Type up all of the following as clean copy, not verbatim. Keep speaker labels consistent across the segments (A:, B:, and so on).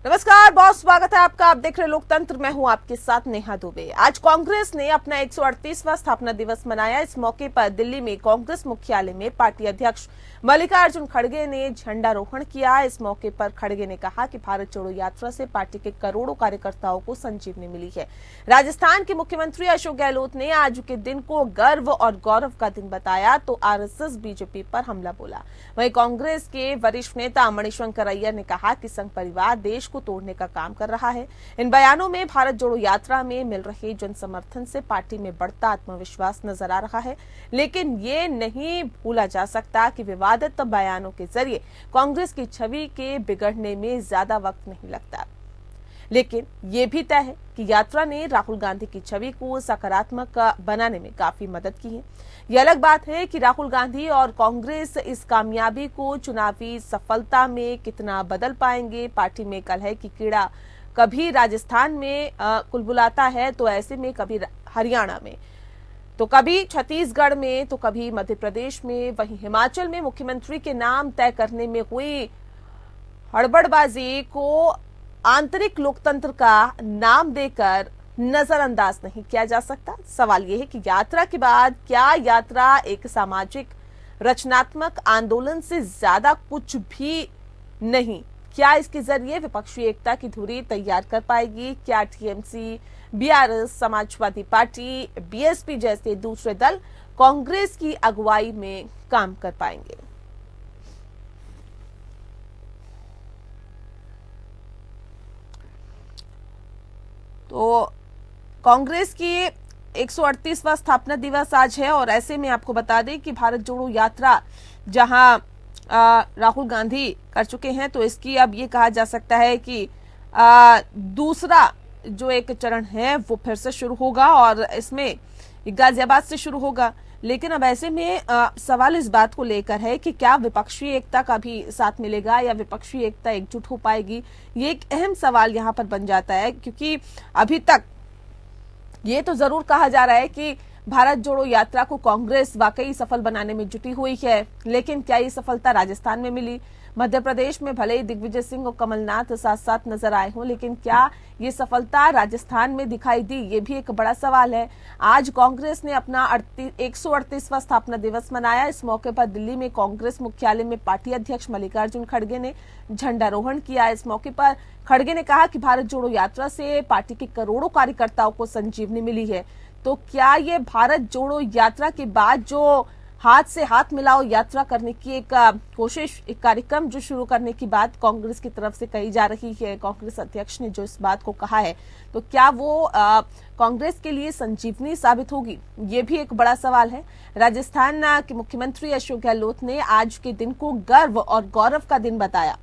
A: नमस्कार, बहुत स्वागत है आपका। आप देख रहे लोकतंत्र, मैं हूं आपके साथ नेहा दुबे। आज कांग्रेस ने अपना 138वां स्थापना दिवस मनाया। इस मौके पर दिल्ली में कांग्रेस मुख्यालय में पार्टी अध्यक्ष मल्लिकार्जुन खड़गे ने झंडारोहण किया। इस मौके पर खड़गे ने कहा कि भारत जोड़ो यात्रा से पार्टी के करोड़ों कार्यकर्ताओं को संजीवनी मिली है। राजस्थान के मुख्यमंत्री अशोक गहलोत ने आज के दिन को गर्व और गौरव का दिन बताया तो आरएसएस बीजेपी पर हमला बोला। वहीं कांग्रेस के वरिष्ठ नेता मणिशंकर अय्यर ने कहा कि संघ परिवार देश को तोड़ने का काम कर रहा है। इन बयानों में भारत जोड़ो यात्रा में मिल रहे जन समर्थन से पार्टी में बढ़ता आत्मविश्वास नजर आ रहा है, लेकिन ये नहीं भूला जा सकता कि विवादित बयानों के जरिए कांग्रेस की छवि के बिगड़ने में ज्यादा वक्त नहीं लगता। लेकिन ये भी तय है कि यात्रा ने राहुल गांधी की छवि को सकारात्मक बनाने में काफी मदद की है। यह अलग बात है कि राहुल गांधी और कांग्रेस इस कामयाबी को चुनावी सफलता में कितना बदल पाएंगे। पार्टी में कलह की कीड़ा कभी राजस्थान में कुलबुलाता है तो ऐसे में कभी हरियाणा में, तो कभी छत्तीसगढ़ में, तो कभी मध्य प्रदेश में, वहीं हिमाचल में मुख्यमंत्री के नाम तय करने में हुई हड़बड़बाजी को आंतरिक लोकतंत्र का नाम देकर नजरअंदाज नहीं किया जा सकता। सवाल यह है कि यात्रा के बाद क्या यात्रा एक सामाजिक रचनात्मक आंदोलन से ज्यादा कुछ भी नहीं? क्या इसके जरिए विपक्षी एकता की धुरी तैयार कर पाएगी? क्या TMC, BRS, Samajwadi party, BSP जैसे दूसरे दल कांग्रेस की अगुवाई में काम कर पाएंगे? तो कांग्रेस की 138वां स्थापना दिवस आज है और ऐसे में आपको बता दें कि भारत जोड़ो यात्रा जहां राहुल गांधी कर चुके हैं, तो इसकी अब ये कहा जा सकता है कि दूसरा जो एक चरण है वो फिर से शुरू होगा और इसमें गाजियाबाद से शुरू होगा। लेकिन अब ऐसे में सवाल इस बात को लेकर है कि क्या विपक्षी एकता का भी साथ मिलेगा या विपक्षी एकता एकजुट हो पाएगी? ये एक अहम सवाल यहाँ पर बन जाता है, क्योंकि अभी तक ये तो जरूर कहा जा रहा है कि भारत जोड़ो यात्रा को कांग्रेस वाकई सफल बनाने में जुटी हुई है, लेकिन क्या ये सफलता राजस्थान में मिली? मध्य प्रदेश में भले ही दिग्विजय सिंह और कमलनाथ साथ साथ नजर आए हों, लेकिन क्या ये सफलता राजस्थान में दिखाई दी? ये भी एक बड़ा सवाल है। आज कांग्रेस ने अपना 138वां स्थापना दिवस मनाया। इस मौके पर दिल्ली में कांग्रेस मुख्यालय में पार्टी अध्यक्ष मल्लिकार्जुन खड़गे ने झंडारोहण किया। इस मौके पर खड़गे ने कहा कि भारत जोड़ो यात्रा से पार्टी के करोड़ों कार्यकर्ताओं को संजीवनी मिली है। तो क्या ये भारत जोड़ो यात्रा के बाद जो हाथ से हाथ मिलाओ यात्रा करने की एक कोशिश, एक कार्यक्रम जो शुरू करने की बात कांग्रेस की तरफ से कही जा रही है, कांग्रेस अध्यक्ष ने जो इस बात को कहा है, तो क्या वो कांग्रेस के लिए संजीवनी साबित होगी? ये भी एक बड़ा सवाल है। राजस्थान के मुख्यमंत्री अशोक गहलोत ने आज के दिन को गर्व और गौरव का दिन बताया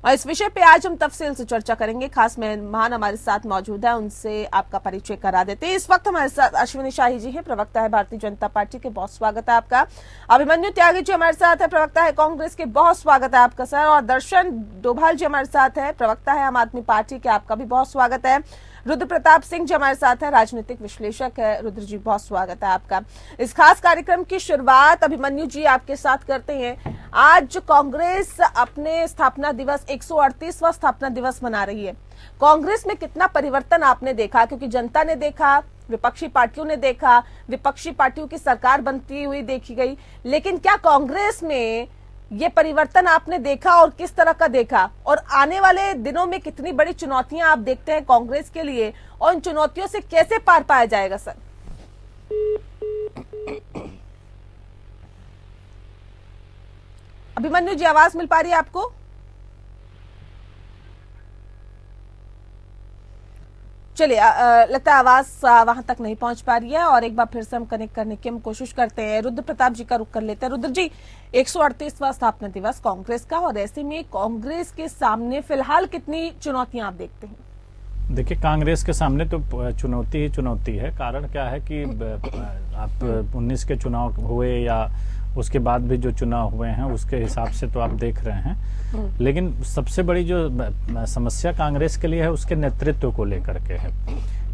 A: और इस विषय पे आज हम तफसील से चर्चा करेंगे। खास मेहमान हमारे साथ मौजूद है, उनसे आपका परिचय करा देते हैं। इस वक्त हमारे साथ अश्विनी शाही जी हैं, प्रवक्ता है भारतीय जनता पार्टी के, बहुत स्वागत है आपका। अभिमन्यु त्यागी जी हमारे साथ है, प्रवक्ता है कांग्रेस के, बहुत स्वागत है आपका सर। और दर्शन डोभाल जी हमारे साथ है, प्रवक्ता है आम आदमी पार्टी के, आपका भी बहुत स्वागत है। रुद्र प्रताप सिंह जी हमारे साथ है, राजनीतिक विश्लेषक है, रुद्र जी बहुत स्वागत है आपका। इस खास कार्यक्रम की शुरुआत अभिमन्यु जी आपके साथ करते हैं। आज कांग्रेस अपने स्थापना दिवस 138वां स्थापना दिवस मना रही है। कांग्रेस में कितना परिवर्तन आपने देखा? क्योंकि जनता ने देखा, विपक्षी पार्टियों ने देखा, विपक्षी पार्टियों की सरकार बनती हुई देखी गई, लेकिन क्या कांग्रेस में ये परिवर्तन आपने देखा और किस तरह का देखा? और आने वाले दिनों में कितनी बड़ी चुनौतियां आप देखते हैं कांग्रेस के लिए और इन चुनौतियों से कैसे पार पाया जाएगा सर? अभिमन्यु जी आवाज मिल पा रही है आपको? चलिए, लगता है आवाज वहां तक नहीं पहुंच पा रही है और एक बार फिर से हम कनेक्ट करने की हम कोशिश करते हैं। रुद्र प्रताप जी का रुख कर लेते हैं। रुद्र जी, 138वां स्थापना दिवस कांग्रेस का, और ऐसे में कांग्रेस के सामने फिलहाल कितनी चुनौतियां आप देखते हैं?
B: देखिए, कांग्रेस के सामने तो चुनौती ही चुनौती है। कारण क्या है कि आप 19 के चुनाव हुए या उसके बाद भी जो चुनाव हुए हैं उसके हिसाब से तो आप देख रहे हैं, लेकिन सबसे बड़ी जो समस्या कांग्रेस के लिए है उसके नेतृत्व को लेकर के है।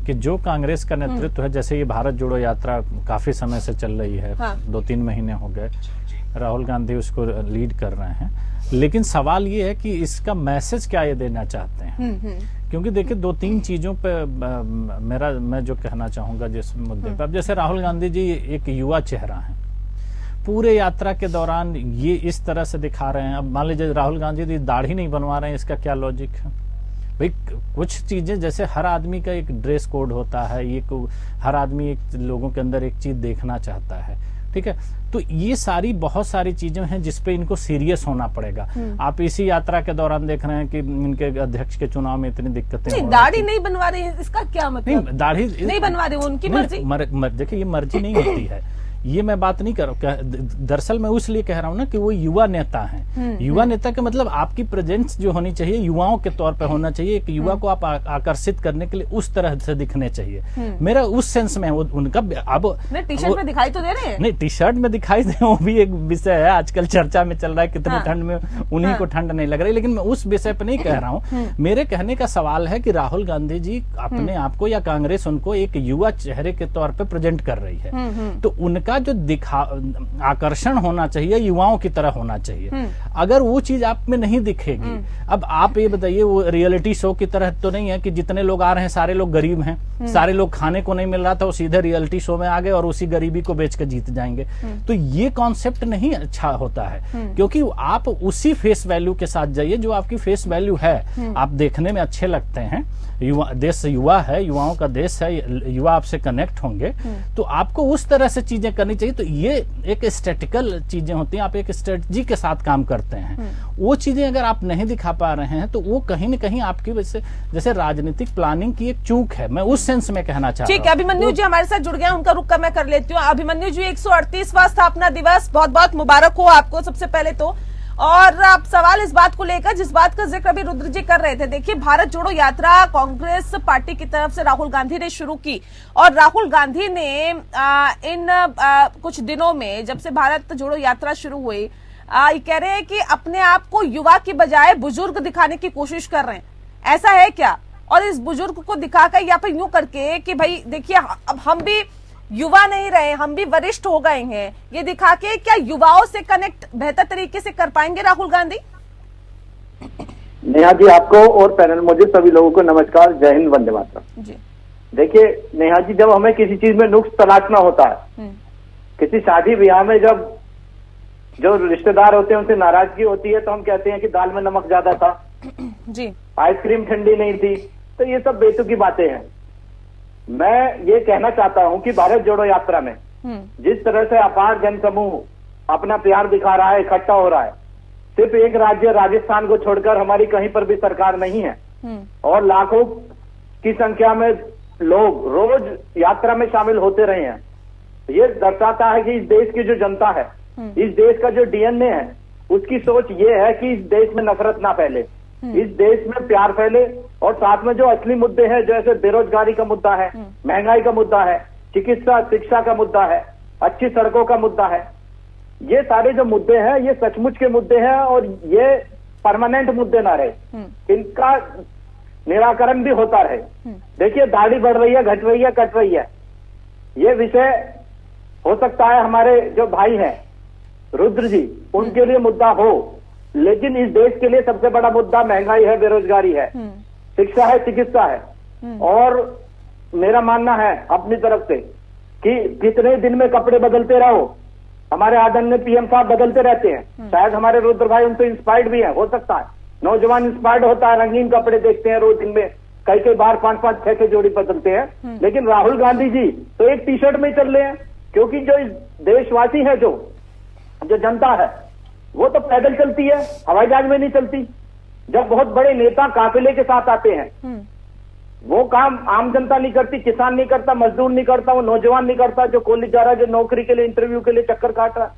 B: कि जो कांग्रेस का नेतृत्व है, जैसे ये भारत जोड़ो यात्रा काफी समय से चल रही है,
A: हाँ।
B: 2-3 महीने हो गए, राहुल गांधी उसको लीड कर रहे हैं, लेकिन सवाल ये है कि इसका मैसेज क्या ये देना चाहते हैं। क्योंकि देखिए 2-3 चीजों पे मैं जो कहना चाहूंगा जिस मुद्दे पे, अब जैसे राहुल गांधी जी एक युवा चेहरा है, पूरे यात्रा के दौरान ये इस तरह से दिखा रहे हैं। अब मान लीजिए राहुल गांधी जी दाढ़ी नहीं बनवा रहे हैं, इसका क्या लॉजिक है भाई? कुछ चीजें, जैसे हर आदमी का एक ड्रेस कोड होता है, ये हर आदमी एक लोगों के अंदर एक चीज देखना चाहता है, ठीक है। तो ये सारी बहुत सारी चीजें हैं जिसपे इनको सीरियस होना पड़ेगा। आप इसी यात्रा के दौरान देख रहे हैं कि इनके अध्यक्ष के चुनाव में इतनी दिक्कतें,
A: दाढ़ी नहीं बनवा रहे हैं, इसका क्या मतलब?
B: नहीं, दाढ़ी
A: नहीं बनवा रहे, उनकी मर्जी।
B: देखिए ये मर्जी नहीं होती है, ये मैं बात नहीं कर रहा हूँ। दरअसल मैं उसलिए कह रहा हूँ ना कि वो युवा नेता हैं। युवा नेता का मतलब आपकी प्रेजेंस जो होनी चाहिए युवाओं के तौर पे होना चाहिए। एक युवा को आप आकर्षित करने के लिए उस तरह से दिखने चाहिए। मेरा उस सेंस में उनका अब
A: टी शर्ट में दिखाई तो दे रहे हैं।
B: नहीं, टी शर्ट में दिखाई दे, वो भी एक विषय है, आजकल चर्चा में चल रहा है कितनी ठंड में उन्हीं को ठंड नहीं लग रही, लेकिन मैं उस विषय पे नहीं कह रहा हूँ। मेरे कहने का सवाल है कि राहुल गांधी जी अपने आप को या कांग्रेस उनको एक युवा चेहरे के तौर पे प्रेजेंट कर रही है, तो उनका जो आकर्षण होना चाहिए युवाओं की तरह होना चाहिए। अगर वो चीज आप में नहीं दिखेगी, अब आप ये बताइए, वो रियलिटी शो की तरह तो नहीं है कि जितने लोग आ रहे हैं सारे लोग गरीब हैं, सारे लोग खाने को नहीं मिल रहा था, वो सीधे रियलिटी शो में आ गए और उसी गरीबी को बेच के जीत जाएंगे। तो ये कॉन्सेप्ट नहीं अच्छा होता है, क्योंकि आप उसी फेस वैल्यू के साथ जाइए जो आपकी फेस वैल्यू है। आप देखने में अच्छे लगते हैं, देश युवा है, युवाओं का देश है, युवा आपसे कनेक्ट होंगे, तो आपको उस तरह से चीजें करनी चाहिए। तो ये एक स्ट्रेटिकल चीजें होती हैं, आप एक स्ट्रेटजी के साथ काम करते हैं। वो चीजें अगर आप नहीं दिखा पा रहे हैं तो वो कहीं न कहीं आपकी वजह से जैसे राजनीतिक प्लानिंग की एक चूक है, मैं उस सेंस में कहना चाहता हूं।
A: ठीक है, अभिमन्यु जी हमारे साथ जुड़ गए, उनका रुख मैं कर लेती हूँ। अभिमन्यु जी, 138वां स्थापना दिवस बहुत बहुत मुबारक हो आपको सबसे पहले तो। और अब सवाल इस बात को लेकर, जिस बात का जिक्र अभी रुद्र जी कर रहे थे, देखिए भारत जोड़ो यात्रा कांग्रेस पार्टी की तरफ से राहुल गांधी ने शुरू की, और राहुल गांधी ने इन कुछ दिनों में जब से भारत जोड़ो यात्रा शुरू हुई, ये कह रहे हैं कि अपने आप को युवा की बजाय बुजुर्ग दिखाने की कोशिश कर रहे हैं, ऐसा है क्या? और इस बुजुर्ग को दिखाकर या फिर यूं करके कि भाई देखिए अब हम भी युवा नहीं रहे, हम भी वरिष्ठ हो गए हैं, ये दिखा के क्या युवाओं से कनेक्ट बेहतर तरीके से कर पाएंगे राहुल गांधी?
C: नेहा जी, आपको और पैनल मौजूद सभी लोगों को नमस्कार, जय हिंद, वंदे मातरम।
A: जी
C: देखिए नेहा जी, जब हमें किसी चीज में नुक्स तलाशना होता है, किसी शादी ब्याह में जब जो रिश्तेदार होते हैं उनसे नाराजगी होती है, तो हम कहते हैं कि दाल में नमक ज्यादा था,
A: जी
C: आइसक्रीम ठंडी नहीं थी, तो ये सब बेतुकी बातें हैं। मैं ये कहना चाहता हूं कि भारत जोड़ो यात्रा में जिस तरह से अपार जनसमूह अपना प्यार दिखा रहा है, इकट्ठा हो रहा है, सिर्फ एक राज्य राजस्थान को छोड़कर हमारी कहीं पर भी सरकार नहीं है, और लाखों की संख्या में लोग रोज यात्रा में शामिल होते रहे हैं। ये दर्शाता है कि इस देश की जो जनता है, इस देश का जो डीएनए है, उसकी सोच ये है कि इस देश में नफरत ना फैले, इस देश में प्यार फैले, और साथ में जो असली मुद्दे हैं, जैसे बेरोजगारी का मुद्दा है, महंगाई का मुद्दा है, चिकित्सा शिक्षा का मुद्दा है, अच्छी सड़कों का मुद्दा है, ये सारे जो मुद्दे हैं ये सचमुच के मुद्दे हैं, और ये परमानेंट मुद्दे ना रहे, इनका निराकरण भी होता रहे। देखिए दाढ़ी बढ़ रही है, घट रही है, कट रही है, ये विषय हो सकता है हमारे जो भाई हैं रुद्र जी, उनके लिए मुद्दा हो, लेकिन इस देश के लिए सबसे बड़ा मुद्दा महंगाई है, बेरोजगारी है, शिक्षा है, चिकित्सा है। और मेरा मानना है अपनी तरफ से कि कितने दिन में कपड़े बदलते रहो, हमारे आदरणीय पीएम साहब बदलते रहते हैं, शायद हमारे रुद्र भाई उनसे इंस्पायर्ड भी हैं, हो सकता है नौजवान इंस्पायर्ड होता है, रंगीन कपड़े देखते हैं रोज, दिन में कई बार 5-5, 6 जोड़ी बदलते हैं। लेकिन राहुल गांधी जी तो एक टी शर्ट में ही चल रहे हैं, क्योंकि जो देशवासी है, जो जनता है, वो तो पैदल चलती है, हवाई जहाज में नहीं चलती। जब बहुत बड़े नेता काफिले के साथ आते हैं, वो काम आम जनता नहीं करती, किसान नहीं करता, मजदूर नहीं करता, वो नौजवान नहीं करता, जो कॉलेज जा रहा है, जो नौकरी के लिए, इंटरव्यू के लिए चक्कर काट रहा है।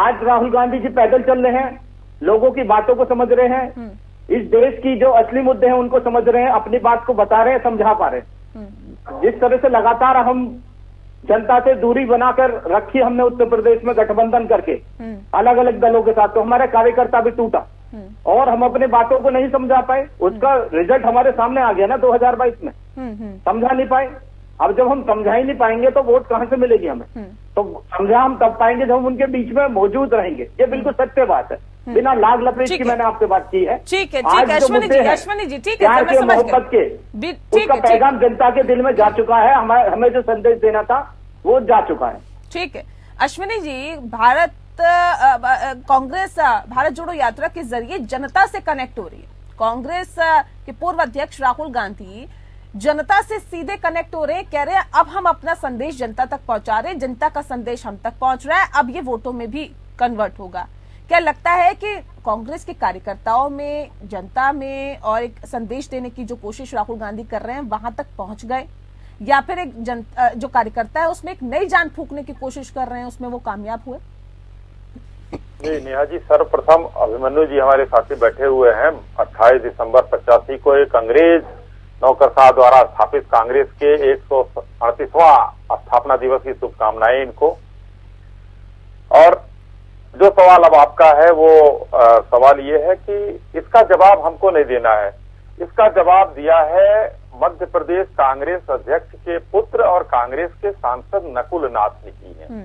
C: आज राहुल गांधी जी पैदल चल रहे हैं, लोगों की बातों को समझ रहे हैं, इस देश की जो असली मुद्दे हैं उनको समझ रहे हैं, अपनी बात को बता रहे हैं, समझा पा रहे हैं। जिस तरह से लगातार हम जनता से दूरी बनाकर रखी हमने उत्तर प्रदेश में गठबंधन करके अलग अलग दलों के साथ, तो हमारा कार्यकर्ता भी टूटा, और हम अपनी बातों को नहीं समझा पाए। उसका रिजल्ट हमारे सामने आ गया ना 2022 में। समझा नहीं पाए। अब जब हम समझा ही नहीं पाएंगे तो वोट कहां से मिलेगी हमें? तो समझा हम तब पाएंगे जब हम उनके बीच में मौजूद रहेंगे। ये बिल्कुल सत्य बात है, बिना लाग लपेट की मैंने आपसे बात की है।
A: ठीक है, ठीक है अश्विनी जी, ठीक है,
C: प्यार के, मोहब्बत के, उसका पैगाम जनता के दिल में जा चुका है। हमें जो संदेश देना था वो जा चुका है।
A: ठीक है अश्विनी जी, कांग्रेस भारत जोड़ो यात्रा के जरिए जनता से कनेक्ट हो रही है। कांग्रेस के पूर्व अध्यक्ष राहुल गांधी जनता से सीधे कनेक्ट हो रहे हैं, कह रहे हैं अब हम अपना संदेश जनता तक पहुंचा रहे हैं, जनता का संदेश हम तक पहुंच रहा है, अब ये वोटों में भी कन्वर्ट होगा। क्या लगता है कि कांग्रेस के कार्यकर्ताओं में, जनता में और एक संदेश देने की जो कोशिश राहुल गांधी कर रहे हैं वहां तक पहुंच गए, या फिर एक जो कार्यकर्ता है उसमें एक नई जान फूंकने की कोशिश कर रहे हैं, उसमें वो कामयाब हुए?
D: जी नेहा जी, सर्वप्रथम अभिमन्यु जी हमारे साथी बैठे हुए हैं। 28 दिसंबर 85 को एक अंग्रेज नौकरशाह द्वारा स्थापित कांग्रेस के 138वां स्थापना दिवस की शुभकामनाएं इनको। और जो सवाल अब आपका है वो सवाल ये है कि इसका जवाब हमको नहीं देना है। इसका जवाब दिया है मध्य प्रदेश कांग्रेस अध्यक्ष के पुत्र और कांग्रेस के सांसद नकुल नाथ निकी ने।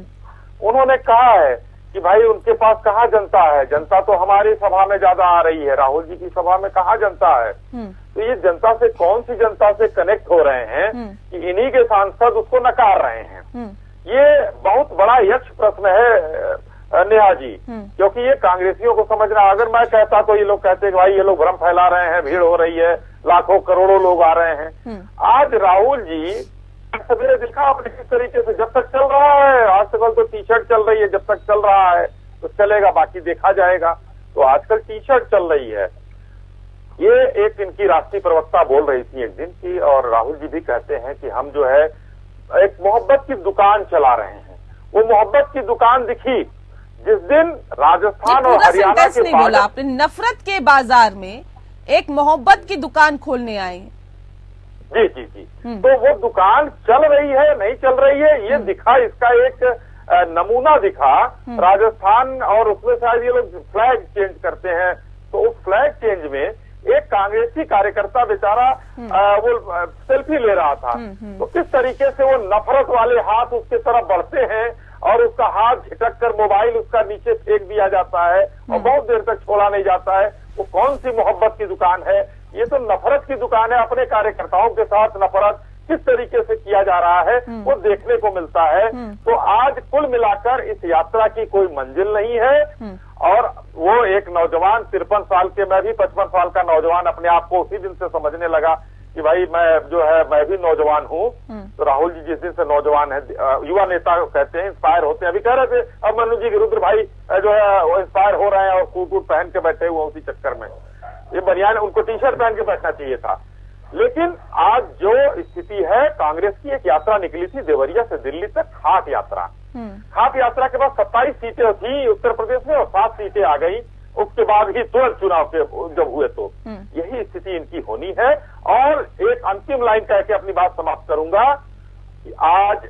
D: उन्होंने कहा है कि भाई उनके पास कहाँ जनता है, जनता तो हमारी सभा में ज्यादा आ रही है, राहुल जी की सभा में कहाँ जनता है। तो ये जनता से कौन सी जनता से कनेक्ट हो रहे हैं कि इन्हीं के सांसद उसको नकार रहे हैं। ये बहुत बड़ा यक्ष प्रश्न है नेहा जी, क्योंकि ये कांग्रेसियों को समझना, अगर मैं कहता तो ये लोग कहते कि भाई ये लोग भ्रम फैला रहे हैं, भीड़ हो रही है, लाखों करोड़ों लोग आ रहे हैं। आज राहुल जी सवेरे दिखा आपने किस तरीके से, जब तक चल रहा है, आजकल तो टी शर्ट चल रही है, जब तक चल रहा है तो चलेगा, बाकी देखा जाएगा। तो आजकल टी शर्ट चल रही है। ये एक इनकी राष्ट्रीय प्रवक्ता बोल रही थी एक दिन की, और राहुल जी भी कहते हैं कि हम जो है एक मोहब्बत की दुकान चला रहे हैं। वो मोहब्बत की दुकान दिखी जिस दिन राजस्थान और हरियाणा के
A: नहीं बोला आपने, नफरत के बाजार में एक मोहब्बत की दुकान खोलने आए हैं।
D: जी जी जी, तो वो दुकान चल रही है नहीं चल रही है ये दिखा, इसका एक नमूना दिखा राजस्थान। और उसमें शायद ये लोग फ्लैग चेंज करते हैं, तो उस फ्लैग चेंज में एक कांग्रेसी कार्यकर्ता बेचारा वो सेल्फी ले रहा था। तो किस तरीके से वो नफरत वाले हाथ उसके तरफ बढ़ते हैं और उसका हाथ झटक कर मोबाइल उसका नीचे फेंक दिया जाता है और बहुत देर तक छोड़ा नहीं जाता है। वो कौन सी मोहब्बत की दुकान है? ये तो नफरत की दुकान है। अपने कार्यकर्ताओं के साथ नफरत किस तरीके से किया जा रहा है वो देखने को मिलता है। तो आज कुल मिलाकर इस यात्रा की कोई मंजिल नहीं है। और वो एक नौजवान 53 साल के, मैं भी 55 साल का नौजवान अपने आप को उसी दिन से समझने लगा कि भाई मैं जो है मैं भी नौजवान हूँ। तो राहुल जी जिस दिन से नौजवान है, युवा नेता कहते हैं, इंस्पायर होते हैं। अभी कह रहे थे अब मनु जी के रुद्र भाई जो है वो इंस्पायर हो रहे हैं और सूट वूट पहन के बैठे हुए उसी चक्कर में। ये बनियान, उनको टी शर्ट पहन के बैठना चाहिए था। लेकिन आज जो स्थिति है, कांग्रेस की एक यात्रा निकली थी देवरिया से दिल्ली तक, खाट यात्रा। खाट यात्रा के बाद 27 सीटें थी उत्तर प्रदेश में और 7 सीटें आ गई उसके बाद ही तुरंत चुनाव के जब हुए। तो यही स्थिति इनकी होनी है। और एक अंतिम लाइन कह के अपनी बात समाप्त करूंगा कि आज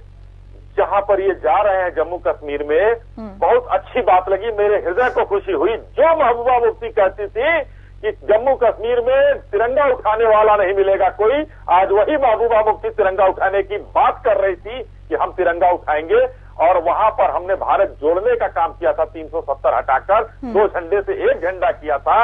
D: जहां पर ये जा रहे हैं जम्मू कश्मीर में, बहुत अच्छी बात लगी, मेरे हृदय को खुशी हुई। जो महबूबा मुफ्ती कहती थी कि जम्मू कश्मीर में तिरंगा उठाने वाला नहीं मिलेगा कोई, आज वही महबूबा मुफ्ती तिरंगा उठाने की बात कर रही थी कि हम तिरंगा उठाएंगे। और वहां पर हमने भारत जोड़ने का काम किया था, 370 हटाकर 2 झंडे से 1 झंडा किया था।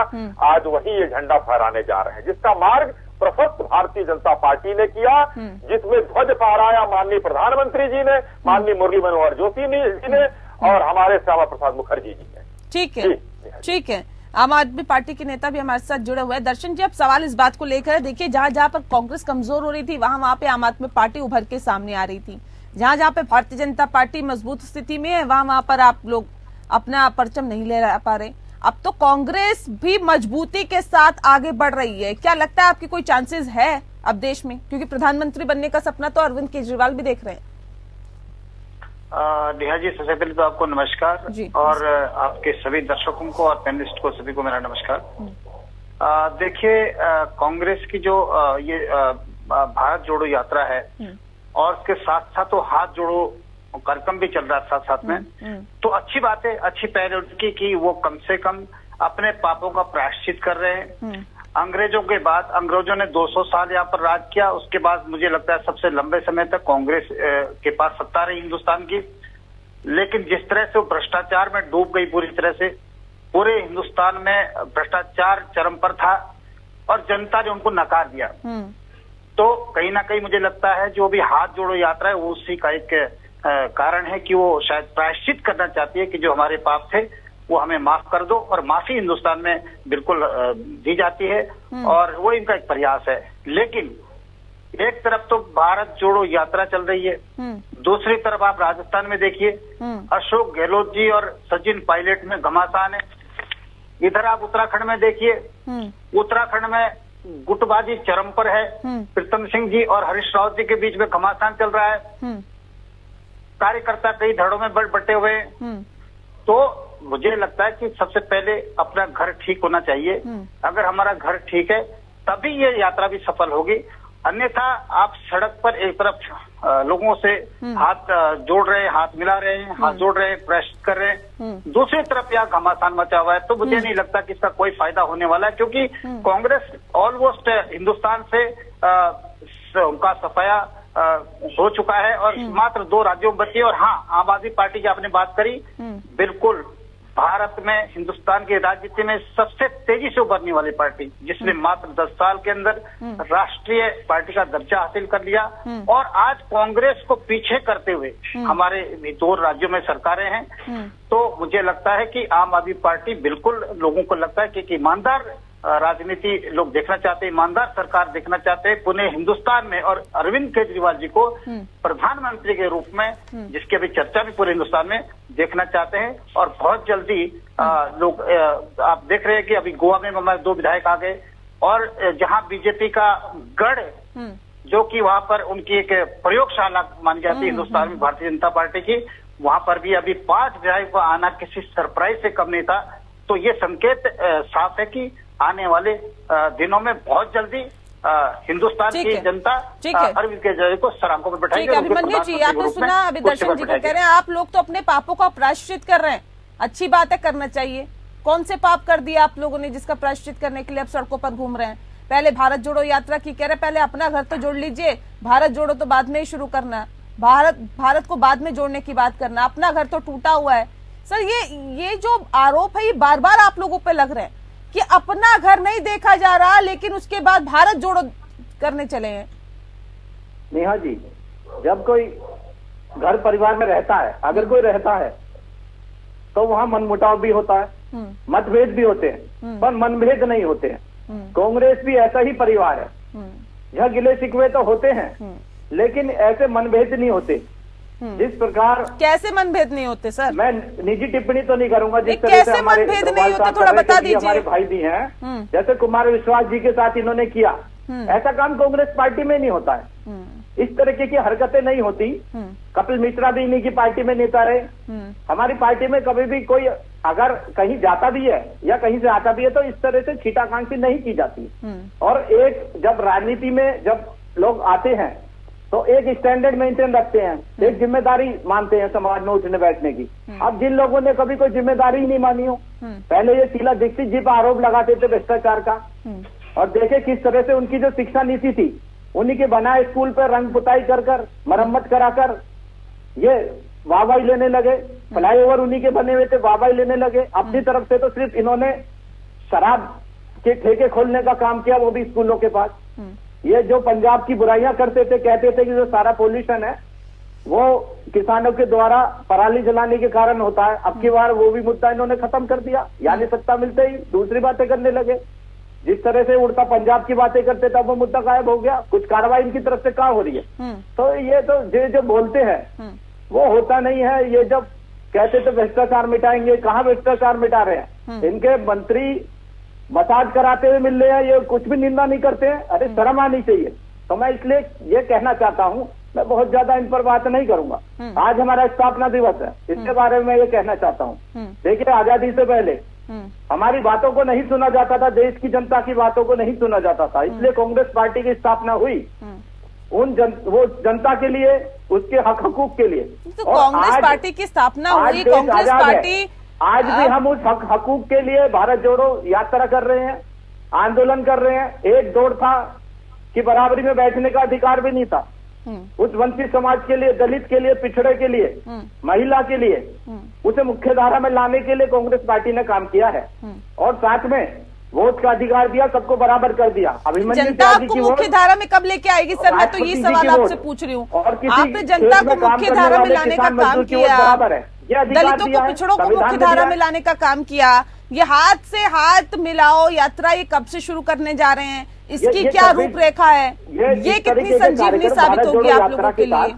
D: आज वही ये झंडा फहराने जा रहे हैं, जिसका मार्ग प्रशस्त भारतीय जनता पार्टी ने किया, जिसमें ध्वज फहराया माननीय प्रधानमंत्री जी ने, माननीय मुरली मनोहर जोशी जी ने और हमारे श्यामा प्रसाद मुखर्जी जी ने।
A: ठीक है, ठीक है। आम आदमी पार्टी के नेता भी हमारे साथ जुड़े हुए हैं। दर्शन जी, अब सवाल इस बात को लेकर, देखिए जहां जहां पर कांग्रेस कमजोर हो रही थी वहां पे आम आदमी पार्टी उभर के सामने आ रही थी। जहां जहां पे भारतीय जनता पार्टी मजबूत स्थिति में है वहां पर आप लोग अपना परचम नहीं ले पा रहे। अब तो कांग्रेस भी मजबूती के साथ आगे बढ़ रही है। क्या लगता है आपकी कोई चांसेस है अब देश में, क्योंकि प्रधानमंत्री बनने का सपना तो अरविंद केजरीवाल भी देख रहे हैं?
E: नेहा जी, सबसे पहले तो आपको नमस्कार और आपके सभी दर्शकों को और पैनलिस्ट को सभी को मेरा नमस्कार। देखिए, कांग्रेस की जो ये भारत जोड़ो यात्रा है और उसके साथ साथ तो हाथ जोड़ो कार्यक्रम भी चल रहा है साथ साथ में, तो अच्छी बात है, अच्छी पहल की कि वो कम से कम अपने पापों का प्रायश्चित कर रहे हैं। अंग्रेजों के बाद, अंग्रेजों ने 200 साल यहाँ पर राज किया, उसके बाद मुझे लगता है सबसे लंबे समय तक कांग्रेस के पास सत्ता रही हिंदुस्तान की। लेकिन जिस तरह से वो भ्रष्टाचार में डूब गई, पूरी तरह से पूरे हिंदुस्तान में भ्रष्टाचार चरम पर था और जनता ने उनको नकार दिया। तो कहीं ना कहीं मुझे लगता है जो भी हाथ जोड़ो यात्रा है वो उसी का एक कारण है कि वो शायद प्रायश्चित करना चाहती है कि जो हमारे पाप थे वो हमें माफ कर दो, और माफी हिंदुस्तान में बिल्कुल दी जाती है और वो इनका एक प्रयास है। लेकिन एक तरफ तो भारत जोड़ो यात्रा चल रही है, दूसरी तरफ आप राजस्थान में देखिए अशोक गहलोत जी और सचिन पायलट में घमासान है। इधर आप उत्तराखंड में देखिए, उत्तराखंड में गुटबाजी चरम पर है। प्रीतम सिंह जी और हरीश रावत जी के बीच में घमासान चल रहा है। कार्यकर्ता कई धड़ों में बटे हुए हैं। तो मुझे लगता है कि सबसे पहले अपना घर ठीक होना चाहिए। अगर हमारा घर ठीक है तभी ये यात्रा भी सफल होगी, अन्यथा आप सड़क पर एक तरफ लोगों से हाथ जोड़ रहे हैं, हाथ मिला रहे हैं, हाथ जोड़ रहे हैं, प्रेस कर रहे हैं, दूसरी तरफ यहाँ घमासान मचा हुआ है। तो मुझे नहीं लगता कि इसका कोई फायदा होने वाला है, क्योंकि कांग्रेस ऑलमोस्ट हिंदुस्तान से उनका सफाया हो चुका है और मात्र 2 राज्यों में बची। और हाँ, आम आदमी पार्टी की आपने बात करी, बिल्कुल भारत में हिंदुस्तान के राजनीति में सबसे तेजी से उभरने वाली पार्टी, जिसने मात्र 10 साल के अंदर राष्ट्रीय पार्टी का दर्जा हासिल कर लिया और आज कांग्रेस को पीछे करते हुए हमारे 2 राज्यों में सरकारें हैं। तो मुझे लगता है कि आम आदमी पार्टी बिल्कुल, लोगों को लगता है कि ईमानदार राजनीति लोग देखना चाहते हैं, ईमानदार सरकार देखना चाहते हैं पुणे हिंदुस्तान में। और अरविंद केजरीवाल जी को प्रधानमंत्री के रूप में, जिसकी अभी चर्चा भी पूरे हिंदुस्तान में, देखना चाहते हैं। और बहुत जल्दी लोग आप देख रहे हैं कि अभी गोवा में हमारे 2 विधायक आ गए, और जहां बीजेपी का गढ़, जो कि वहां पर उनकी एक प्रयोगशाला मानी जाती है हिंदुस्तान में भारतीय जनता पार्टी की, वहां पर भी अभी 5 विधायक को आना किसी सरप्राइज से कम नहीं था। तो ये संकेत साफ है कि आने वाले दिनों में बहुत जल्दी हिंदुस्तान की जनता अरविंद केजरीवाल को सरांकों पर बैठाएगी।
A: अभिमन्यु जी, आपने सुना अभी दर्शन जी को कह रहे हैं आप लोग तो अपने पापों का प्रायश्चित कर रहे हैं, अच्छी बात है, करना चाहिए। कौन से पाप कर दिए आप लोगों ने जिसका प्रायश्चित करने के लिए अब सड़कों पर घूम रहे हैं? पहले भारत जोड़ो यात्रा की कह रहे, पहले अपना घर तो जोड़ लीजिए, भारत जोड़ो तो बाद में ही शुरू करना, भारत को बाद में जोड़ने की बात करना, अपना घर तो टूटा हुआ है। सर, ये जो आरोप है ये बार बार आप लोगों पे लग रहे हैं कि अपना घर नहीं देखा जा रहा, लेकिन उसके बाद भारत जोड़ो करने चले हैं।
C: नेहा जी, जब कोई घर परिवार में रहता है, अगर कोई रहता है तो वहाँ मनमुटाव भी होता है, मतभेद भी होते हैं, पर मनभेद नहीं होते हैं। कांग्रेस भी ऐसा ही परिवार है, यह गिले शिकवे तो होते हैं लेकिन ऐसे मनभेद नहीं होते। जिस प्रकार
A: कैसे मनभेद नहीं होते सर?
C: मैं निजी टिप्पणी तो नहीं करूंगा, जिस तरह
A: कैसे मनभेद नहीं होते थोड़ा बता दीजिए।
C: हमारे भाई भी हैं, जैसे कुमार विश्वास जी के साथ इन्होंने किया, ऐसा काम कांग्रेस पार्टी में नहीं होता है। इस तरीके की हरकतें नहीं होती। कपिल मिश्रा भी इन्हीं की पार्टी में नेता रहे। हमारी पार्टी में कभी भी कोई अगर कहीं जाता भी है या कहीं से आता भी है तो इस तरह से छीटाकांक्षी नहीं की जाती। और एक जब राजनीति में जब लोग आते हैं तो एक स्टैंडर्ड मेंटेन रखते हैं, एक जिम्मेदारी मानते हैं समाज में उठने बैठने की। अब जिन लोगों ने कभी कोई जिम्मेदारी ही नहीं मानी हो, पहले ये शीला दीक्षित जी पर आरोप लगाते थे भ्रष्टाचार का, और देखे किस तरह से उनकी जो शिक्षा नीति थी, उन्हीं के बनाए स्कूल पर रंग पुताई कर मरम्मत कराकर ये वाहवाही लेने लगे। फ्लाईओवर उन्हीं के बने हुए थे, वाहवाही लेने लगे। अपनी तरफ से तो सिर्फ इन्होंने शराब के ठेके खोलने का काम किया, वो भी स्कूलों के पास। ये जो पंजाब की बुराइयां करते थे, कहते थे कि जो सारा पोल्यूशन है वो किसानों के द्वारा पराली जलाने के कारण होता है। अब की बार वो भी मुद्दा इन्होंने खत्म कर दिया, यानी सत्ता मिलते ही दूसरी बातें करने लगे। जिस तरह से उड़ता पंजाब की बातें करते थे, अब वो मुद्दा गायब हो गया। कुछ कार्रवाई इनकी तरफ से कहाँ हो रही है? तो ये तो जो बोलते हैं वो होता नहीं है। ये जब कहते थे भ्रष्टाचार मिटाएंगे, कहाँ भ्रष्टाचार मिटा रहे हैं? इनके मंत्री मसाज कराते हुए मिल रहे हैं, ये कुछ भी निंदा नहीं करते हैं। अरे शर्म आनी चाहिए। तो मैं इसलिए ये कहना चाहता हूँ, मैं बहुत ज्यादा इन पर बात नहीं करूंगा। आज हमारा स्थापना दिवस है, इसके बारे में मैं ये कहना चाहता हूँ। देखिए, आजादी से पहले हमारी बातों को नहीं सुना जाता था, देश की जनता की बातों को नहीं सुना जाता था, इसलिए कांग्रेस पार्टी की स्थापना हुई वो जनता के लिए, उसके हक हकूक के लिए।
A: तो कांग्रेस पार्टी की स्थापना हुई, कांग्रेस पार्टी
C: आज भी हम उस हकूक के लिए भारत जोड़ो यात्रा कर रहे हैं, आंदोलन कर रहे हैं। एक दौड़ था कि बराबरी में बैठने का अधिकार भी नहीं था। उस वंचित समाज के लिए, दलित के लिए, पिछड़े के लिए, महिला के लिए, उसे मुख्य धारा में लाने के लिए कांग्रेस पार्टी ने काम किया है और साथ में वोट का अधिकार दिया, सबको बराबर कर दिया। अभिमन्यु
A: जनता आपको मुख्य धारा में कब लेके आएगी सर? मैं तो ये सवाल आपसे पूछ रही हूँ। आपने जनता को मुख्य धारा में लाने का काम किया, दलितों को, पिछड़ों को मुख्य धारा में लाने का काम किया। ये हाथ से हाथ मिलाओ यात्रा ये कब से शुरू करने जा रहे हैं? इसकी क्या रूपरेखा है? ये कितनी संजीवनी साबित होगी आप लोगों के लिए?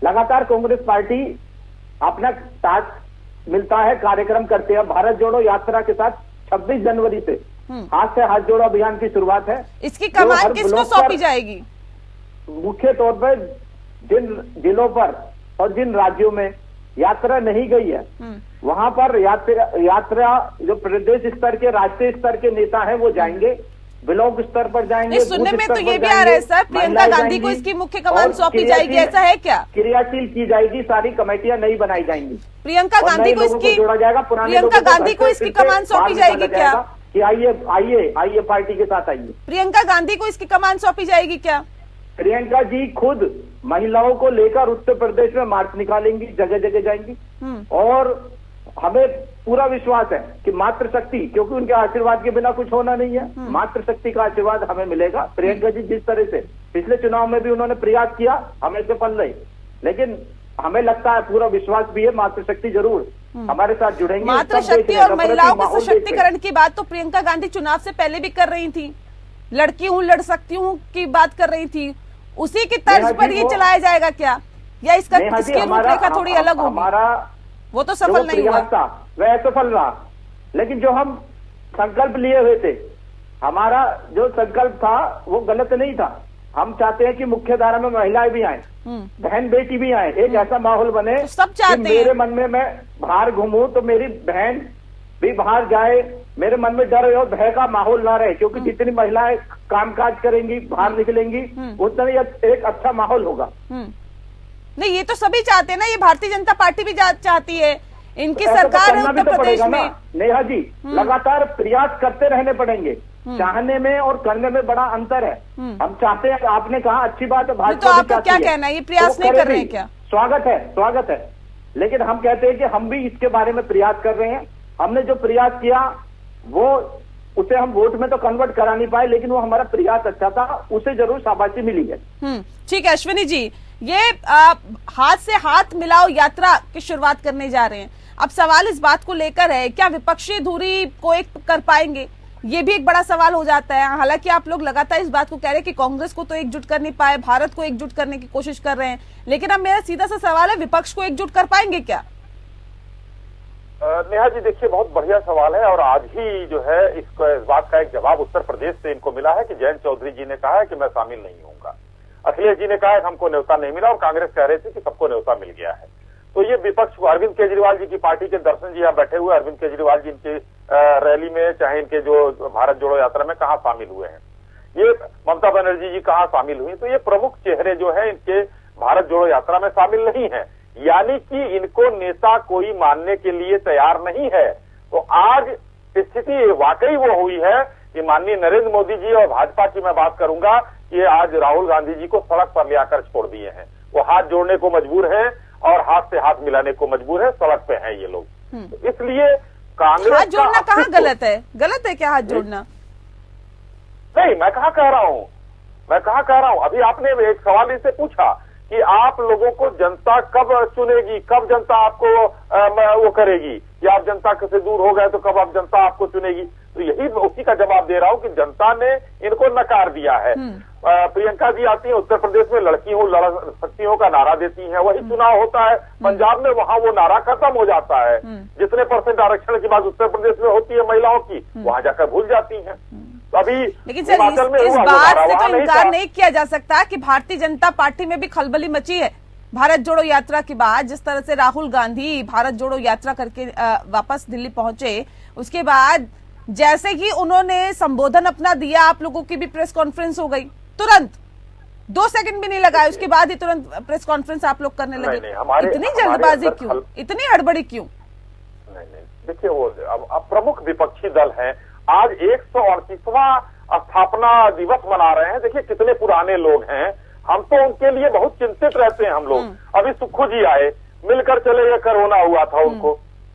C: लगातार कांग्रेस पार्टी अपना साथ मिलता है, कार्यक्रम करते हैं। भारत जोड़ो यात्रा के साथ 26 जनवरी से हाथ से हाथ जोड़ो अभियान की शुरुआत है।
A: इसकी कमान किसको सौंपी जाएगी?
C: मुख्य तौर पर जिन जिलों पर और जिन राज्यों में यात्रा नहीं गई है वहां पर यात्रा जो प्रदेश स्तर के, राष्ट्रीय स्तर के नेता हैं वो जाएंगे, ब्लॉक स्तर पर जाएंगे।
A: सुनने में तो ये भी आ रहा है सर, प्रियंका गांधी को इसकी मुख्य कमान सौंपी जाएगी, ऐसा है क्या?
C: क्रियाशील की जाएगी, सारी कमेटियां नहीं बनाई जाएंगी।
A: प्रियंका गांधी को इसकी
C: जोड़ा जाएगा।
A: प्रियंका गांधी को इसकी कमान सौंपी जाएगी क्या?
C: कि आइए पार्टी के साथ आइए।
A: प्रियंका गांधी को इसकी कमान सौंपी जाएगी क्या?
C: प्रियंका जी खुद महिलाओं को लेकर उत्तर प्रदेश में मार्च निकालेंगी, जगह जगह जाएंगी और हमें पूरा विश्वास है कि मातृशक्ति, क्योंकि उनके आशीर्वाद के बिना कुछ होना नहीं है, मातृशक्ति का आशीर्वाद हमें मिलेगा। प्रियंका जी जिस तरह से पिछले चुनाव में भी उन्होंने प्रयास किया, हमें सफल रहे, लेकिन हमें लगता है, पूरा विश्वास भी है, मातृशक्ति जरूर हमारे साथ जुड़ेंगे।
A: मातृशक्ति और महिलाओं के सशक्तिकरण की बात तो प्रियंका गांधी चुनाव से पहले भी कर रही थी। लड़की हूँ, लड़ सकती हूँ की बात कर रही थी। उसी की तर्ज पर ये चलाया जाएगा क्या, या इसकी रूपरेखा थोड़ी अलग होगी?
C: हमारा
A: वो तो सफल नहीं हुआ,
C: वह सफल रहा, लेकिन जो हम संकल्प लिए हुए थे, हमारा जो संकल्प था वो गलत नहीं था। हम चाहते हैं कि मुख्य धारा में महिलाएं भी आए, बहन बेटी भी आए, एक ऐसा माहौल बने
A: तो सब चाहते हैं।
C: मेरे मन में मैं बाहर घूमूं तो मेरी बहन भी बाहर जाए, मेरे मन में डर और भय का माहौल ना रहे, क्योंकि जितनी महिलाएं कामकाज करेंगी, बाहर निकलेंगी, उतना ही एक अच्छा माहौल होगा।
A: नहीं, ये तो सभी चाहते हैं ना, ये भारतीय जनता पार्टी भी चाहती है, इनकी सरकार है उत्तर प्रदेश में।
C: नेहा जी, लगातार प्रयास करते रहने पड़ेंगे, चाहने में और करने में बड़ा अंतर है। हम चाहते हैं, आपने कहा अच्छी बात है, भाजपा
A: तो आपका क्या कहना है, ये प्रयास नहीं कर रहे हैं क्या?
C: स्वागत है, लेकिन हम कहते हैं कि हम भी इसके बारे में प्रयास कर रहे हैं। हमने जो प्रयास किया वो उसे हम वोट में तो कन्वर्ट करा नहीं पाए, लेकिन वो हमारा प्रयास अच्छा था, उसे जरूर शाबाशी मिली है।
A: ठीक है अश्विनी जी, ये हाथ से हाथ मिलाओ यात्रा की शुरुआत करने जा रहे हैं। अब सवाल इस बात को लेकर है, क्या विपक्षी दूरी को एक कर पाएंगे? ये भी एक बड़ा सवाल हो जाता है। हालांकि आप लोग लगातार इस बात को कह रहे हैं कि कांग्रेस को तो एकजुट कर नहीं पाए, भारत को एकजुट करने की कोशिश कर रहे हैं, लेकिन अब मेरा सीधा सा सवाल है, विपक्ष को एकजुट कर पाएंगे क्या?
D: नेहा जी देखिए, बहुत बढ़िया सवाल है और आज ही जो है इस बात का एक जवाब उत्तर प्रदेश से इनको मिला है कि जयंत चौधरी जी ने कहा है कि मैं शामिल नहीं होऊंगा, अखिलेश जी ने कहा है कि हमको न्योता नहीं मिला और कांग्रेस कह रही थी कि सबको न्योता मिल गया है। तो ये विपक्ष को, अरविंद केजरीवाल जी की पार्टी के दर्शन जी यहाँ बैठे हुए, अरविंद केजरीवाल जी इनके रैली में, चाहे इनके जो भारत जोड़ो यात्रा में कहाँ शामिल हुए हैं, ये ममता बनर्जी जी कहाँ शामिल हुई, तो ये प्रमुख चेहरे जो है इनके भारत जोड़ो यात्रा में शामिल नहीं है, यानी कि इनको नेता कोई मानने के लिए तैयार नहीं है। तो आज स्थिति वाकई वो हुई है कि माननीय नरेंद्र मोदी जी और भाजपा की मैं बात करूंगा कि आज राहुल गांधी जी को सड़क पर ले आकर छोड़ दिए हैं। वो हाथ जोड़ने को मजबूर है और हाथ से हाथ मिलाने को मजबूर है, सड़क पे हैं ये लोग। तो इसलिए कांग्रेस
A: हाथ जोड़ना कहाँ गलत है? गलत है क्या हाथ जोड़ना?
D: नहीं, मैं कहाँ कह रहा हूँ, अभी आपने एक सवाल इससे पूछा कि आप लोगों को जनता कब चुनेगी, कब जनता आपको वो करेगी, कि आप जनता से दूर हो गए तो कब आप जनता आपको चुनेगी। तो यही उसी का जवाब दे रहा हूँ कि जनता ने इनको नकार दिया है। प्रियंका जी आती है उत्तर प्रदेश में, लड़की हूँ लड़ सकती हूँ का नारा देती हैं, वही चुनाव होता है पंजाब में, वहाँ वो नारा खत्म हो जाता है। जितने परसेंट आरक्षण की बात उत्तर प्रदेश में होती है महिलाओं की, वहाँ जाकर भूल जाती है। अभी
A: लेकिन सर इस बात से तो इनकार नहीं किया जा सकता कि भारतीय जनता पार्टी में भी खलबली मची है भारत जोड़ो यात्रा के बाद। जिस तरह से राहुल गांधी भारत जोड़ो यात्रा करके वापस दिल्ली पहुंचे, उसके बाद जैसे ही उन्होंने संबोधन अपना दिया, आप लोगों की भी प्रेस कॉन्फ्रेंस हो गई, तुरंत 2 सेकंड भी नहीं लगाए, उसके बाद ही तुरंत प्रेस कॉन्फ्रेंस आप लोग करने लगे। इतनी जल्दबाजी क्यों, इतनी हड़बड़ी क्यों?
D: नहीं, देखिए वो अब प्रमुख विपक्षी दल हैं, आज 138वां स्थापना दिवस मना रहे हैं। देखिए कितने पुराने लोग हैं, हम तो उनके लिए बहुत चिंतित रहते हैं हम लोग। अभी सुक्खू जी आए, मिलकर चले गए, कोरोना हुआ था उनको,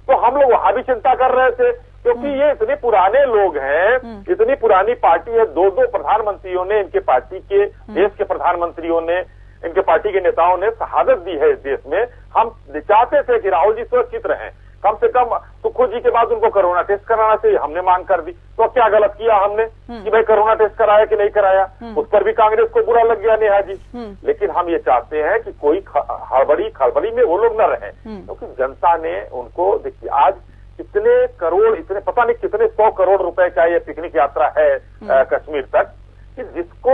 D: तो हम लोग वहां भी चिंता कर रहे थे, क्योंकि ये इतने पुराने लोग हैं, इतनी पुरानी पार्टी है। दो प्रधानमंत्रियों ने, इनके पार्टी के, देश के प्रधानमंत्रियों ने, इनके पार्टी के नेताओं ने शहादत दी है इस देश में। हम चाहते थे कि राहुल जी सुरक्षित रहें, कम से कम सुक्खू जी के बाद उनको कोरोना टेस्ट कराना चाहिए, हमने मांग कर दी। तो क्या गलत किया हमने कि भाई कोरोना टेस्ट कराया कि नहीं कराया? उस पर भी कांग्रेस को बुरा लग गया नेहा जी। लेकिन हम ये चाहते हैं कि कोई खड़बड़ी में वो लोग न रहें, क्योंकि जनता ने उनको, देखिए आज इतने करोड़, इतने पता नहीं कितने 100 करोड़ रुपए का ये पिकनिक यात्रा है कश्मीर तक, कि जिसको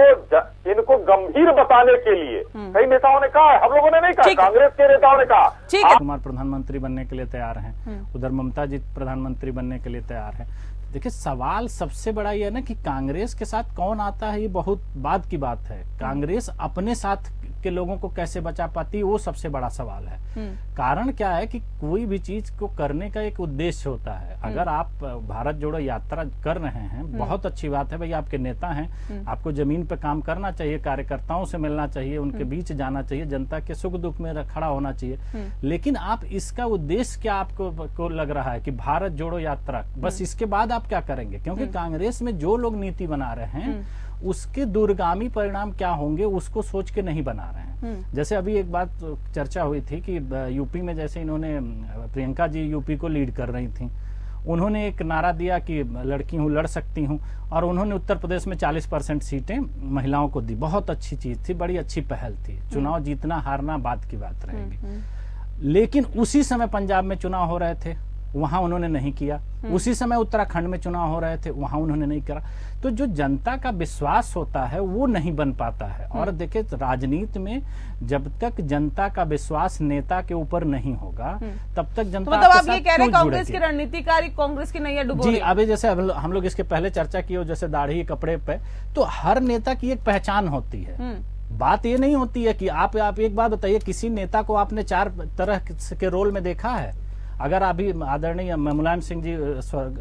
D: इनको गंभीर बताने के लिए कई नेताओं ने कहा है, हम लोगों ने नहीं कहा, कांग्रेस के नेताओं ने कहा।
B: कुमार प्रधानमंत्री बनने के लिए तैयार हैं, उधर ममता जी प्रधानमंत्री बनने के लिए तैयार हैं। देखिए सवाल सबसे बड़ा ये है ना कि कांग्रेस के साथ कौन आता है, ये बहुत बाद की बात है। कांग्रेस अपने साथ के लोगों को कैसे बचा पाती है, वो सबसे बड़ा सवाल है। कारण क्या है कि कोई भी चीज को करने का एक उद्देश्य होता है। अगर आप भारत जोड़ो यात्रा कर रहे हैं, बहुत अच्छी बात है भाई, आपके नेता हैं, आपको जमीन पे काम करना चाहिए, कार्यकर्ताओं से मिलना चाहिए, उनके बीच जाना चाहिए, जनता के सुख दुख में खड़ा होना चाहिए। लेकिन आप इसका उद्देश्य क्या आपको लग रहा है कि भारत जोड़ो यात्रा, बस इसके बाद आप क्या करेंगे? क्योंकि कांग्रेस में जो लोग नीति बना रहे हैं उसके दूरगामी परिणाम क्या होंगे उसको सोच के नहीं बना रहे हैं। जैसे अभी एक बात चर्चा हुई थी कि यूपी में जैसे इन्होंने, प्रियंका जी यूपी को लीड कर रही थी, उन्होंने एक नारा दिया कि लड़की हूं, लड़ सकती हूं, और उन्होंने उत्तर प्रदेश में 40% सीटें महिलाओं को दी। बहुत अच्छी चीज थी, बड़ी अच्छी पहल थी। चुनाव जीतना हारना बाद की बात रहेगी। लेकिन उसी समय पंजाब में चुनाव हो रहे थे, वहां उन्होंने नहीं किया। उसी समय उत्तराखंड में चुनाव हो रहे थे, वहां उन्होंने नहीं करा। तो जो जनता का विश्वास होता है वो नहीं बन पाता है। और देखिए राजनीति में जब तक जनता का विश्वास नेता के ऊपर नहीं होगा तब तक जनता,
A: तो मतलब आप ये कह रहे हैं कांग्रेस की रणनीतिकारी कांग्रेस की नैया डुबो रही है?
B: अभी जैसे हम लोग इसके पहले चर्चा की हो, जैसे दाढ़ी कपड़े पे, तो हर नेता की एक पहचान होती है। बात ये नहीं होती है कि आप एक बात बताइए, किसी नेता को आपने 4 तरह के रोल में देखा है? अगर अभी आदरणीय मुलायम सिंह जी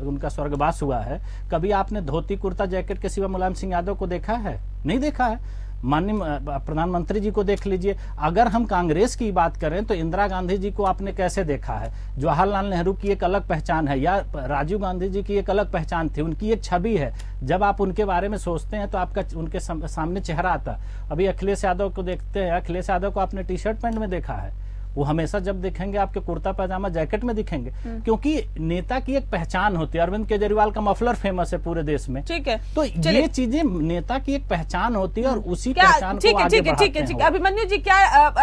B: उनका स्वर्गवास हुआ है, कभी आपने धोती कुर्ता जैकेट के सिवा मुलायम सिंह यादव को देखा है? नहीं देखा है। माननीय प्रधानमंत्री जी को देख लीजिए। अगर हम कांग्रेस की बात करें तो इंदिरा गांधी जी को आपने कैसे देखा है? जवाहरलाल नेहरू की एक अलग पहचान है, या राजीव गांधी जी की एक अलग पहचान थी, उनकी एक छवि है। जब आप उनके बारे में सोचते हैं तो आपका उनके सामने चेहरा आता। अभी अखिलेश यादव को देखते हैं, अखिलेश यादव को आपने टी शर्ट पैंट में देखा है? वो हमेशा जब देखेंगे आपके कुर्ता पैजामा जैकेट में दिखेंगे, क्योंकि नेता की एक पहचान होती है। अरविंद केजरीवाल का मफलर फेमस है पूरे देश में,
A: ठीक है।
B: तो ये चीजें नेता की एक पहचान होती है और उसी पहचान को आगे बढ़ाते हैं।
A: अभिमन्यु जी, क्या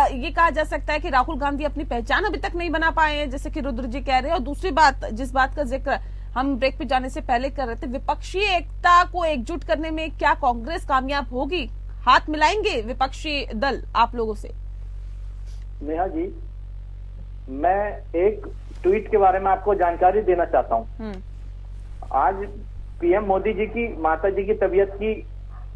A: ये कहा जा सकता है कि राहुल गांधी अपनी पहचान अभी तक नहीं बना पाए हैं, जैसे कि रुद्र जी कह रहे हैं? और दूसरी बात, जिस बात का जिक्र हम ब्रेक पे जाने से पहले कर रहे थे, विपक्षी एकता को एकजुट करने में क्या कांग्रेस कामयाब होगी? हाथ मिलाएंगे विपक्षी दल आप लोगों से?
C: नेहा जी, मैं एक ट्वीट के बारे में आपको जानकारी देना चाहता हूं। आज पीएम मोदी जी की माता जी की तबीयत की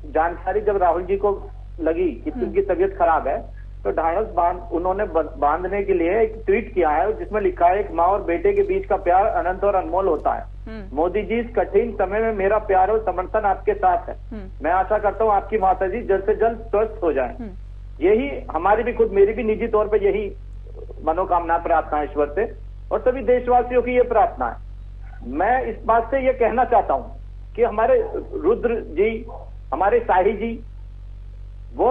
C: जानकारी जब राहुल जी को लगी कि उनकी तबीयत खराब है, तो ढांढस उन्होंने बांधने के लिए एक ट्वीट किया है जिसमें लिखा है, एक माँ और बेटे के बीच का प्यार अनंत और अनमोल होता है। मोदी जी, इस कठिन समय में मेरा प्यार और समर्थन आपके साथ है। मैं आशा करता हूँ आपकी माता जी जल्द से जल्द स्वस्थ हो जाए। यही हमारी भी, खुद मेरी भी निजी तौर पर यही मनोकामना, प्रार्थना ईश्वर से, और सभी देशवासियों की ये प्रार्थना है। मैं इस बात से ये कहना चाहता हूं कि हमारे रुद्र जी, हमारे शाही जी, वो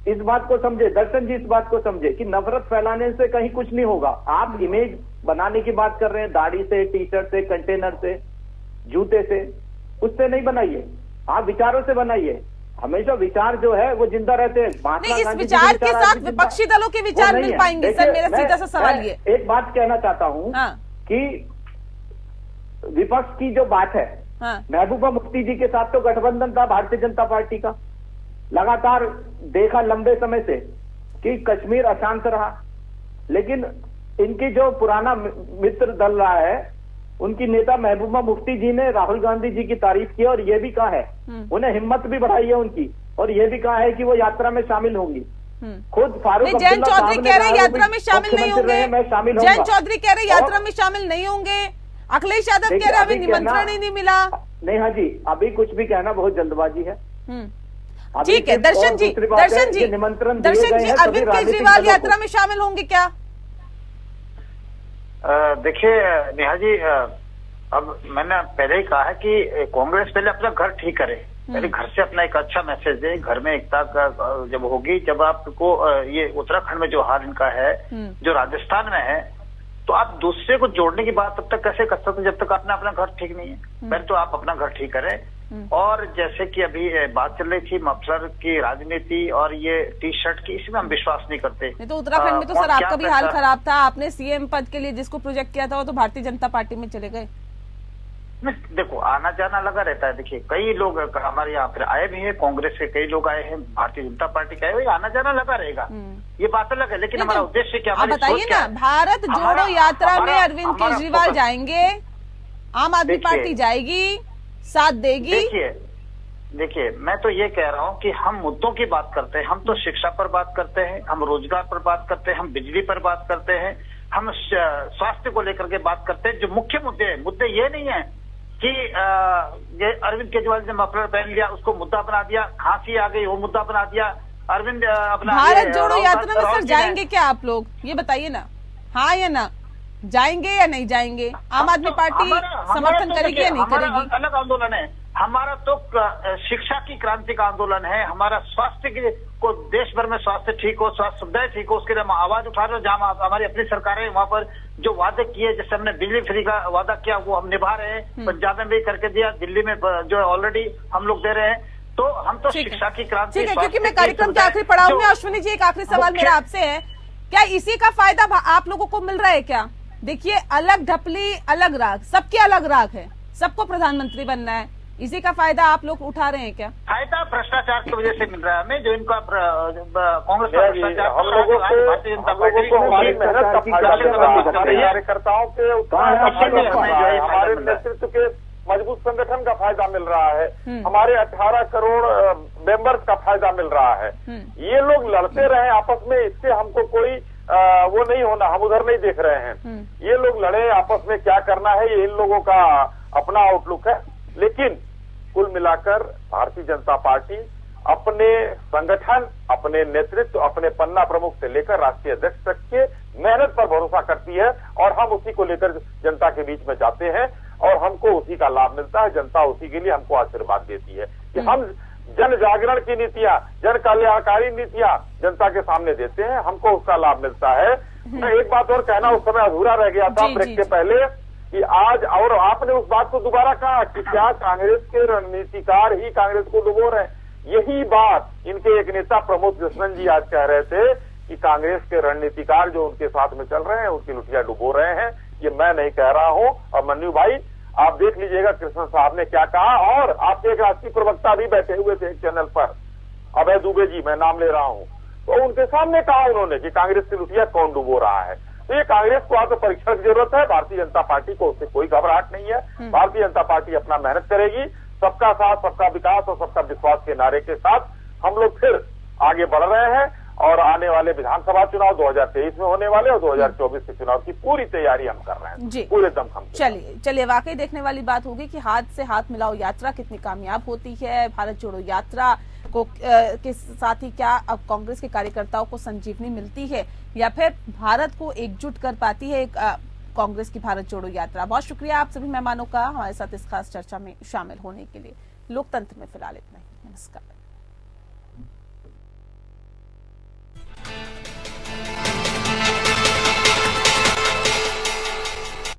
C: इस बात को समझे, दर्शन जी इस बात को समझे कि नफरत फैलाने से कहीं कुछ नहीं होगा। आप इमेज बनाने की बात कर रहे हैं, दाढ़ी से, टी शर्ट से, कंटेनर से, जूते से, उससे नहीं बनाइए, आप विचारों से बनाइए। हमेशा विचार जो है वो जिंदा रहते हैं।
A: नहीं, इस विचार के साथ विपक्षी दलों के विचार मिल पाएंगे? सर, मेरा सीधा सा सवाल ये,
C: एक बात कहना चाहता हूं कि विपक्ष की जो बात है, महबूबा मुफ्ती जी के साथ तो गठबंधन था भारतीय जनता पार्टी का। लगातार देखा लंबे समय से कि कश्मीर अशांत रहा, लेकिन इनकी जो पुराना मित्र दल रहा है, उनकी नेता महबूबा मुफ्ती जी ने राहुल गांधी जी की तारीफ की और ये भी कहा है, उन्हें हिम्मत भी बढ़ाई है उनकी, और ये भी कहा है कि वो यात्रा में शामिल होंगी। खुद फारूक
A: जैन चौधरी कह रहे यात्रा में शामिल नहीं होंगे। जैन चौधरी कह रहे यात्रा में शामिल नहीं होंगे। अखिलेश यादव कह रहे अभी निमंत्रण ही नहीं मिला।
C: नहीं हाँ जी, अभी कुछ भी कहना बहुत जल्दबाजी है।
A: ठीक है दर्शन जी,
C: निमंत्रण
A: दर्शन जी, अरविंद केजरीवाल यात्रा में शामिल होंगे क्या?
E: देखिए नेहा जी, अब मैंने पहले ही कहा है कि कांग्रेस पहले अपना घर ठीक करे, पहले घर से अपना एक अच्छा मैसेज दे। घर में एकता का जब होगी, जब आपको ये उत्तराखंड में जो हाल इनका है, जो राजस्थान में है, तो आप दूसरे को जोड़ने की बात तब तक कैसे कर सकते जब तक आपने अपना घर ठीक नहीं है। पहले तो आप अपना घर ठीक करें। और जैसे कि अभी बात चल रही थी मफलर की राजनीति और ये टी शर्ट की, इसमें हम विश्वास नहीं करते।
A: नहीं तो उत्तराखंड में तो सर आपका भी हाल खराब था। आपने सीएम पद के लिए जिसको प्रोजेक्ट किया था वो तो भारतीय जनता पार्टी में चले गए।
E: देखो आना जाना लगा रहता है। देखिए कई लोग हमारे यहाँ फिर आए भी हैं, कांग्रेस के कई लोग आए हैं, भारतीय जनता पार्टी के आए हुए, आना जाना लगा रहेगा, ये बात अलग है। लेकिन हमारा उद्देश्य क्या,
A: आप बताइए ना, भारत जोड़ो यात्रा में अरविंद केजरीवाल जाएंगे, आम आदमी पार्टी जाएगी, साथ देगी।
E: देखिए मैं तो ये कह रहा हूँ कि हम मुद्दों की बात करते हैं। हम तो शिक्षा पर बात करते हैं, हम रोजगार पर बात करते हैं, हम बिजली पर बात करते हैं, हम स्वास्थ्य को लेकर के बात करते हैं। जो मुख्य मुद्दे ये नहीं है कि ये अरविंद केजरीवाल ने मफलर पहन लिया उसको मुद्दा बना दिया, खांसी आ गई वो मुद्दा बना दिया। अरविंद अपना
A: भारत जोड़ो यात्रा में सर जाएंगे क्या आप लोग, ये बताइए ना, हाँ या ना, जाएंगे या नहीं जाएंगे? आम आदमी पार्टी समर्थन करेगी या नहीं करेगी?
E: अलग आंदोलन है हमारा, तो शिक्षा की क्रांति का आंदोलन है हमारा। स्वास्थ्य की को देश भर में स्वास्थ्य ठीक हो, स्वास्थ्य सुविधाएं ठीक हो, उसके लिए हम आवाज उठा रहे हो। जहाँ हमारी अपनी सरकार है वहाँ पर जो वादे किए, जैसे हमने बिजली फ्री का वादा किया वो हम निभा रहे हैं। पंजाब में भी करके दिया, दिल्ली में जो ऑलरेडी हम लोग दे रहे हैं। तो हम तो शिक्षा की क्रांति,
A: ठीक है, क्योंकि मैं कार्यक्रम के आखिरी पड़ाव में, अश्विनी जी एक आखिरी सवाल मेरा आपसे है, क्या इसी का फायदा आप लोगों को मिल रहा है क्या? देखिए अलग ढपली अलग राग, सबके अलग राग है, सबको प्रधानमंत्री बनना है, इसी का फायदा आप लोग उठा रहे हैं क्या? फायदा
E: भ्रष्टाचार की वजह से मिल रहा है हमें, जो इनका कांग्रेस का भ्रष्टाचार,
D: हम लोगों को भारतीय जनता पार्टी को हमारी मेहनत का कार्यकर्ताओं के हमारे नेतृत्व के मजबूत संगठन का फायदा मिल रहा है, हमारे 18 करोड़ मेंबर्स का फायदा मिल रहा है। ये लोग लड़ते रहे आपस में, इससे हमको कोई वो नहीं होना, हम उधर नहीं देख रहे हैं। ये लोग लड़े आपस में, क्या करना है ये इन लोगों का अपना आउटलुक है। लेकिन कुल मिलाकर भारतीय जनता पार्टी अपने संगठन, अपने नेतृत्व, अपने पन्ना प्रमुख से लेकर राष्ट्रीय अध्यक्ष तक के मेहनत पर भरोसा करती है और हम उसी को लेकर जनता के बीच में जाते हैं और हमको उसी का लाभ मिलता है। जनता उसी के लिए हमको आशीर्वाद देती है कि हम जन जागरण की नीतियां, जन कल्याणकारी नीतियां जनता के सामने देते हैं, हमको उसका लाभ मिलता है। मैं एक बात और कहना उस समय अधूरा रह गया था ब्रेक के पहले कि आज, और आपने उस बात को दोबारा कहा कि क्या कांग्रेस के रणनीतिकार ही कांग्रेस को डुबो रहे हैं। यही बात इनके एक नेता प्रमोद जसवंत जी आज कह रहे थे कि कांग्रेस के रणनीतिकार जो उनके साथ में चल रहे हैं उसकी लुटिया डुबो रहे हैं। ये मैं नहीं कह रहा हूं। और मन्नू भाई आप देख लीजिएगा कृष्ण साहब ने क्या कहा, और आपके एक राष्ट्रीय प्रवक्ता भी बैठे हुए थे एक चैनल पर, अभय दुबे जी, मैं नाम ले रहा हूं, तो उनके सामने कहा उन्होंने कि कांग्रेस की लुटिया कौन डुबो रहा है। तो ये कांग्रेस को आगे परीक्षण की जरूरत है, भारतीय जनता पार्टी को उससे कोई घबराहट नहीं है। भारतीय जनता पार्टी अपना मेहनत करेगी, सबका साथ, सबका विकास और सबका विश्वास के नारे के साथ हम लोग फिर आगे बढ़ रहे हैं और आने वाले विधानसभा चुनाव 2023 में होने वाले और 2024 के चुनाव की पूरी तैयारी हम कर रहे हैं पूरे दमखम से।
A: चलिए वाकई देखने वाली बात होगी कि हाथ से हाथ मिलाओ यात्रा कितनी कामयाब होती है। भारत जोड़ो यात्रा को के साथ ही क्या अब कांग्रेस के कार्यकर्ताओं को संजीवनी मिलती है या फिर भारत को एकजुट कर पाती है कांग्रेस की भारत जोड़ो यात्रा। बहुत शुक्रिया आप सभी मेहमानों का हमारे साथ इस खास चर्चा में शामिल होने के लिए। लोकतंत्र में फिलहाल इतना ही। नमस्कार।